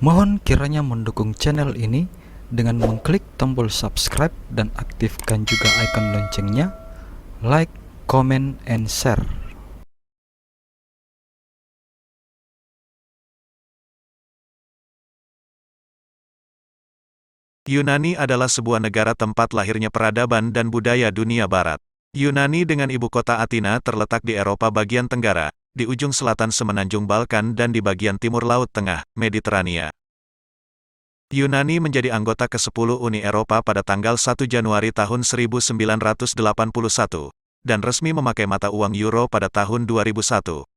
Mohon kiranya mendukung channel ini dengan mengklik tombol subscribe dan aktifkan juga icon loncengnya, like, comment, and share. Yunani adalah sebuah negara tempat lahirnya peradaban dan budaya dunia barat. Yunani dengan ibu kota Athena terletak di Eropa bagian tenggara, di ujung selatan semenanjung Balkan dan di bagian timur Laut Tengah, Mediterania. Yunani menjadi anggota ke-10 Uni Eropa pada tanggal 1 Januari tahun 1981, dan resmi memakai mata uang euro pada tahun 2001.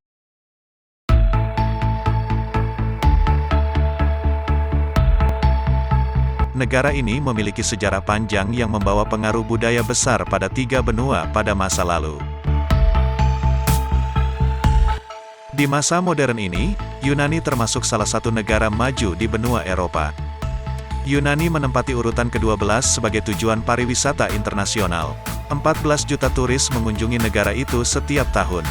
Negara ini memiliki sejarah panjang yang membawa pengaruh budaya besar pada 3 benua pada masa lalu. Di masa modern ini, Yunani termasuk salah satu negara maju di benua Eropa. Yunani menempati urutan ke-12 sebagai tujuan pariwisata internasional. 14 juta turis mengunjungi negara itu setiap tahun.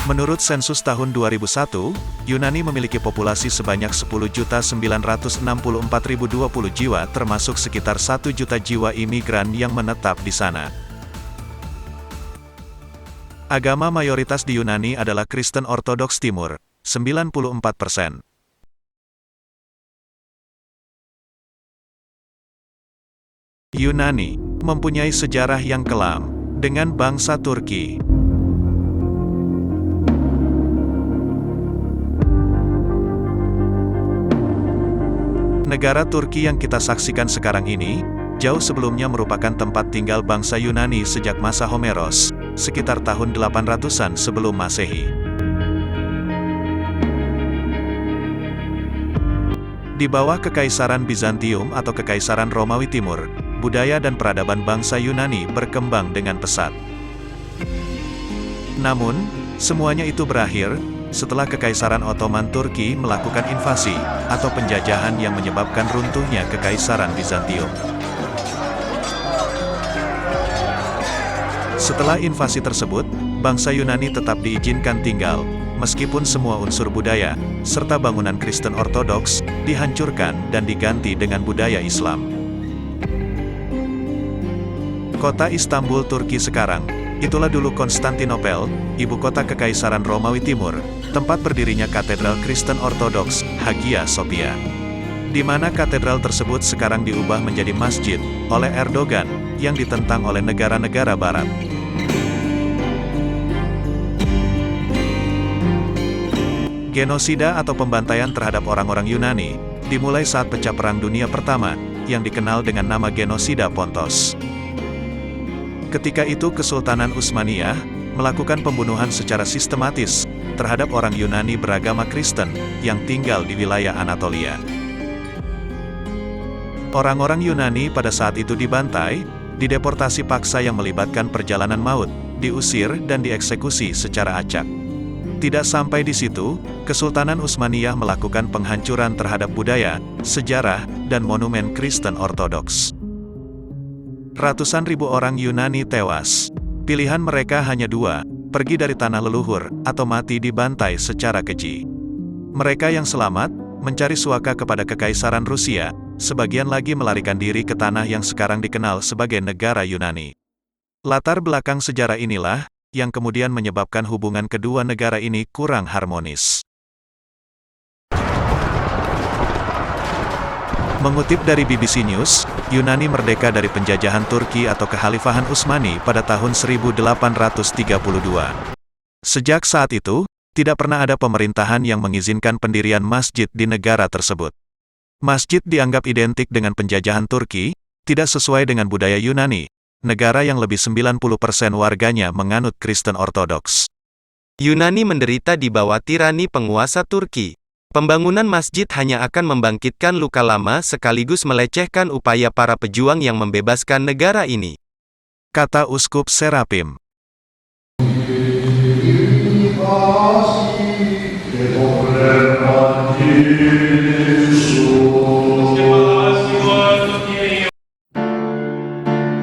Menurut sensus tahun 2001, Yunani memiliki populasi sebanyak 10.964.020 jiwa termasuk sekitar 1 juta jiwa imigran yang menetap di sana. Agama mayoritas di Yunani adalah Kristen Ortodoks Timur, 94%. Yunani mempunyai sejarah yang kelam dengan bangsa Turki. Negara Turki yang kita saksikan sekarang ini, jauh sebelumnya merupakan tempat tinggal bangsa Yunani sejak masa Homeros, sekitar tahun 800-an sebelum Masehi. Di bawah Kekaisaran Bizantium atau Kekaisaran Romawi Timur, budaya dan peradaban bangsa Yunani berkembang dengan pesat. Namun, semuanya itu berakhir setelah Kekaisaran Ottoman Turki melakukan invasi atau penjajahan yang menyebabkan runtuhnya Kekaisaran Bizantium. Setelah invasi tersebut, bangsa Yunani tetap diizinkan tinggal, meskipun semua unsur budaya, serta bangunan Kristen Ortodoks, dihancurkan dan diganti dengan budaya Islam. Kota Istanbul, Turki sekarang, itulah dulu Konstantinopel, ibu kota Kekaisaran Romawi Timur, tempat berdirinya Katedral Kristen Ortodoks, Hagia Sophia. Di mana katedral tersebut sekarang diubah menjadi masjid, oleh Erdogan, yang ditentang oleh negara-negara barat. Genosida atau pembantaian terhadap orang-orang Yunani, dimulai saat pecah Perang Dunia Pertama, yang dikenal dengan nama Genosida Pontos. Ketika itu Kesultanan Utsmaniyah melakukan pembunuhan secara sistematis terhadap orang Yunani beragama Kristen yang tinggal di wilayah Anatolia. Orang-orang Yunani pada saat itu dibantai, dideportasi paksa yang melibatkan perjalanan maut, diusir dan dieksekusi secara acak. Tidak sampai di situ, Kesultanan Utsmaniyah melakukan penghancuran terhadap budaya, sejarah, dan monumen Kristen Ortodoks. Ratusan ribu orang Yunani tewas. Pilihan mereka hanya dua, pergi dari tanah leluhur, atau mati dibantai secara keji. Mereka yang selamat, mencari suaka kepada Kekaisaran Rusia, sebagian lagi melarikan diri ke tanah yang sekarang dikenal sebagai negara Yunani. Latar belakang sejarah inilah, yang kemudian menyebabkan hubungan kedua negara ini kurang harmonis. Mengutip dari BBC News, Yunani merdeka dari penjajahan Turki atau Kekhalifahan Utsmani pada tahun 1832. Sejak saat itu, tidak pernah ada pemerintahan yang mengizinkan pendirian masjid di negara tersebut. Masjid dianggap identik dengan penjajahan Turki, tidak sesuai dengan budaya Yunani, negara yang lebih 90% warganya menganut Kristen Ortodoks. Yunani menderita di bawah tirani penguasa Turki. Pembangunan masjid hanya akan membangkitkan luka lama sekaligus melecehkan upaya para pejuang yang membebaskan negara ini, kata Uskup Serapim.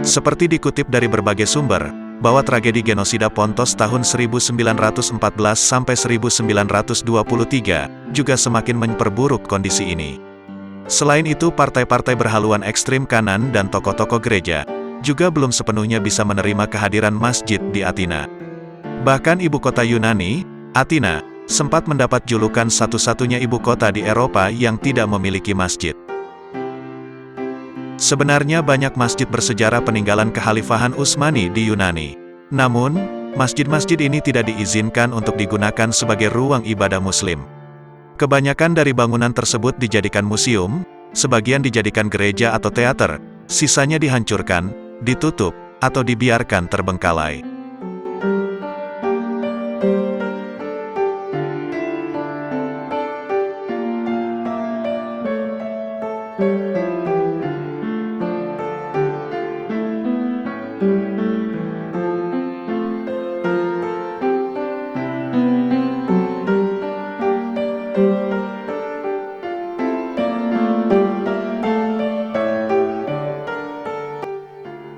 Seperti dikutip dari berbagai sumber, bahwa tragedi genosida Pontos tahun 1914 sampai 1923 juga semakin memperburuk kondisi ini. Selain itu, partai-partai berhaluan ekstrim kanan dan tokoh-tokoh gereja juga belum sepenuhnya bisa menerima kehadiran masjid di Athena. Bahkan ibu kota Yunani, Athena, sempat mendapat julukan satu-satunya ibu kota di Eropa yang tidak memiliki masjid. Sebenarnya banyak masjid bersejarah peninggalan kekhalifahan Utsmani di Yunani. Namun, masjid-masjid ini tidak diizinkan untuk digunakan sebagai ruang ibadah Muslim. Kebanyakan dari bangunan tersebut dijadikan museum, sebagian dijadikan gereja atau teater, sisanya dihancurkan, ditutup, atau dibiarkan terbengkalai.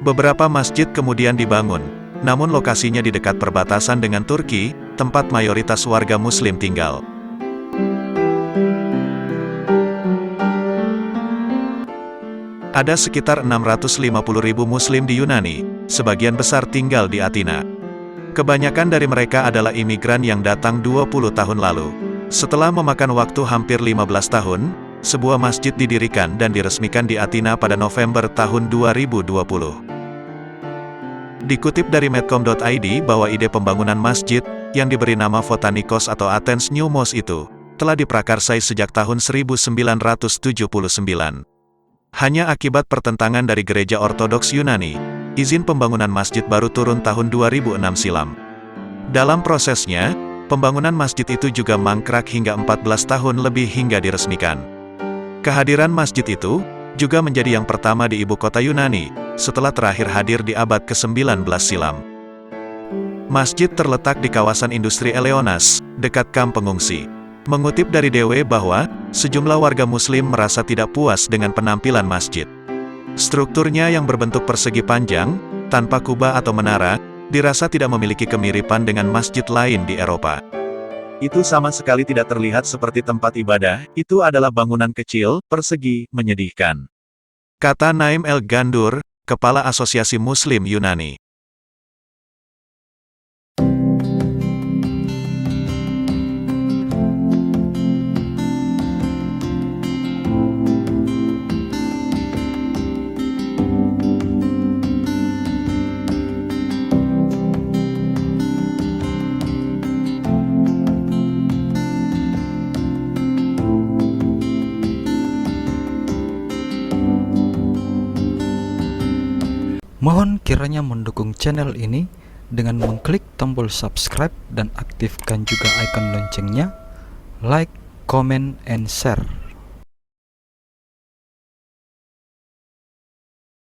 Beberapa masjid kemudian dibangun, namun lokasinya di dekat perbatasan dengan Turki, tempat mayoritas warga Muslim tinggal. Ada sekitar 650.000 Muslim di Yunani, sebagian besar tinggal di Athena. Kebanyakan dari mereka adalah imigran yang datang 20 tahun lalu. Setelah memakan waktu hampir 15 tahun, sebuah masjid didirikan dan diresmikan di Athena pada November tahun 2020. Dikutip dari medcom.id bahwa ide pembangunan masjid, yang diberi nama Photanikos atau Athens New Mosque itu, telah diprakarsai sejak tahun 1979. Hanya akibat pertentangan dari gereja Ortodoks Yunani, izin pembangunan masjid baru turun tahun 2006 silam. Dalam prosesnya, pembangunan masjid itu juga mangkrak hingga 14 tahun lebih hingga diresmikan. Kehadiran masjid itu juga menjadi yang pertama di ibu kota Yunani, setelah terakhir hadir di abad ke-19 silam. Masjid terletak di kawasan industri Eleonas, dekat kamp pengungsi. Mengutip dari DW bahwa, sejumlah warga Muslim merasa tidak puas dengan penampilan masjid. Strukturnya yang berbentuk persegi panjang, tanpa kubah atau menara, dirasa tidak memiliki kemiripan dengan masjid lain di Eropa. Itu sama sekali tidak terlihat seperti tempat ibadah, itu adalah bangunan kecil, persegi, menyedihkan. Kata Naim El Gandur, Kepala Asosiasi Muslim Yunani. Mohon kiranya mendukung channel ini dengan mengklik tombol subscribe dan aktifkan juga icon loncengnya, like, comment, and share.